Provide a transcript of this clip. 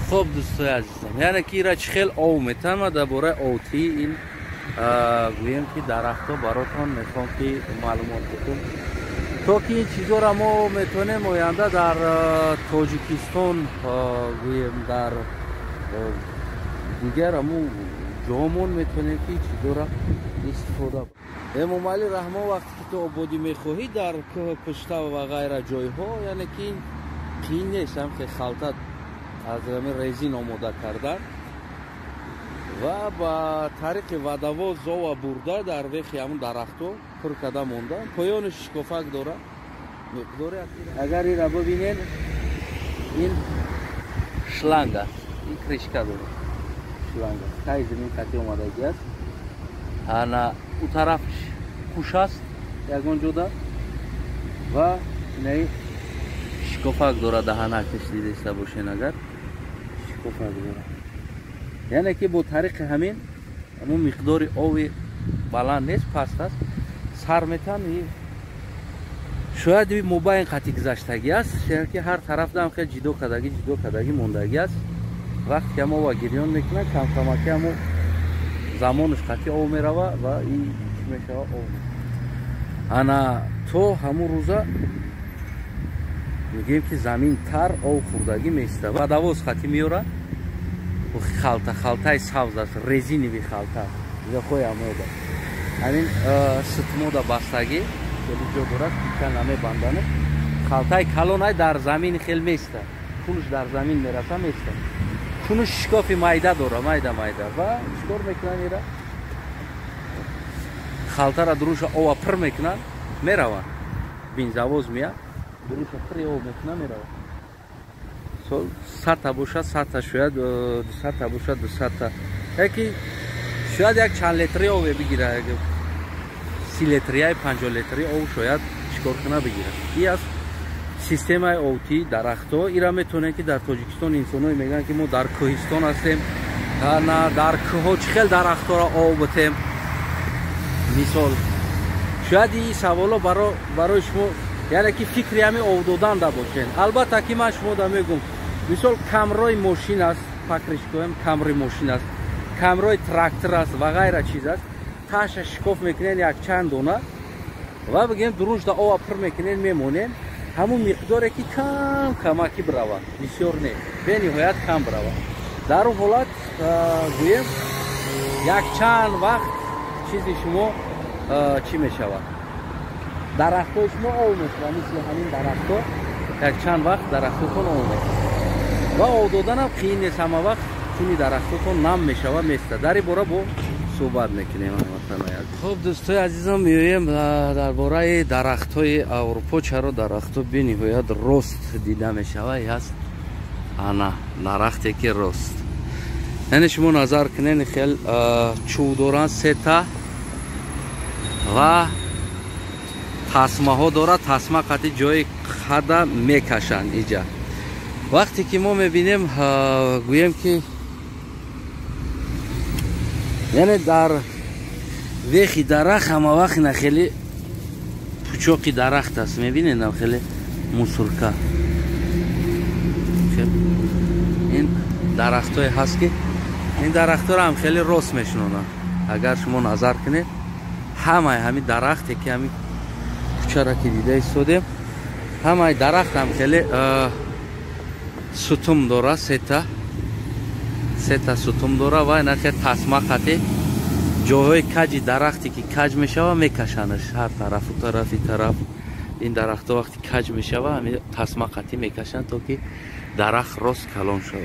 خب دوستای عزیزم، یعنی که ایرا چه خیلی او میتونم در باره اوتی این گویم که درخت ها براتون میخوام که معلومات بکنم تا که این چیزا را ما میتونیم آینده در تاجیکستان گویم در دیگر همو جامون میتونیم که چیزا را استفاده کنیم. امام رحمه وقتی که تو آبادی میخواهی در پشته و غیره جای ها، یعنی که این قین نیست، هم که خلطت از رزین آماده کردن و با طریق ودوا زاو برده در ویخی همون درختو پر کده مونده. پایانش شکافک داره مقداری. اگر این را ببینین این شلنگ است، این کرشکه داره، شلنگ است تای زمین قطعی آمدگی است. انا او طرفش کوش است یکون جدا و نه شکافک داره، دهانکش دیده ایسته باشین اگر شکافک داره، یعنی که با طریق همین همون مقدار آوی بلند نیست، پست است، سر میتن شاید موبایل قطعی گذشتگی است، یعنی که هر طرف دم خیلی جدا کدگی موندگی است. وقتی که ما با گریان میکنن کم کمکی همون زمانش قطعی آو میروه و این میشه آو. انا تو همون روزا میگیم که زمین تر آو خوردگی میسته و دواز قطعی میوره و خلطه سبز است، رزینی بی خلطه یا خوی هموده همین ستموده بستگی خیلی جا دارد که نمی بندنه. خلطه کلون در زمین خیلی میسته، چونش در زمین میرسه میسته، چونش شکاف مایده داره، مایده و چکار میکنن ایره خلطه را دروش آو پر میکنن میرون بینزواز میاد دروش پر آو میکنن میرون. سطح باشد سطح شاید 200 باشد 200 یکی شاید یک چند لیتری آو بگیره، 30 لیتری 50 لیتری آو شاید چکار کنه بگیره. این از سیستم اوتی درخت ها. ایرا میتونه که در تاجیکستان انسانایی میگن که ما در کوهستان هستیم، نه در کوه خیلی درخت ها را آب بتیم. مثال شاید این سوالا برای شما یعنی که فکری همه آب دادن دا باشین. البته که من شما دا میگم مثال کمرای ماشین است، فکرش کنیم کمرای ماشین است، کمرای تراکتور است و غیره چیز است، تاش شکاف میکنین یک چند دونه و بگیم دروش دا آب پر میکنین میمونین، همون مقداری که کم کمکی بروه، بسیار نه به نهایت کم بروه. در اون حالت گویم یک چند وقت چیزی شما چی میشود درخت های شما آو میشود، مثل همین درخت ها یک چند وقت درخت ها آو میشود و آو دادن هم خیلی نیست، همه وقت چونی درخت ها نم میشود میسته. داری باره با صحبت میکنیم. خب دوستای عزیزم میایم در باره درخت های اروپا چرا درخت ها بی نهایت رست دیده میشود. هست انا درختی که رست، یعنی شما نظر کنین خیلی چوب دارن، سه تا و تسمه ها داره، تسمه قطعی جای خدا میکشن اینجا. وقتی که ما میبینیم گویم که یعنی در ویخی درخت همه وقت نه خیلی پوچاقی درخت است، میبینید خیلی مسرکه. این درخت های هست که این درخت ها رو هم خیلی راست میشنونن. اگر شما نظر کنید همین درختی که همین کوچه را که دیده ایستادیم، همین درخت هم خیلی ستم داره، سه تا ستم داره و اینا خیلی تسمه قطعی جاهای کج درختی که کج میشه و میکشنش هر طرف و طرف این درخت وقتی کج میشه و همین تسمه قطعی میکشن تا که درخت راست کلان شود.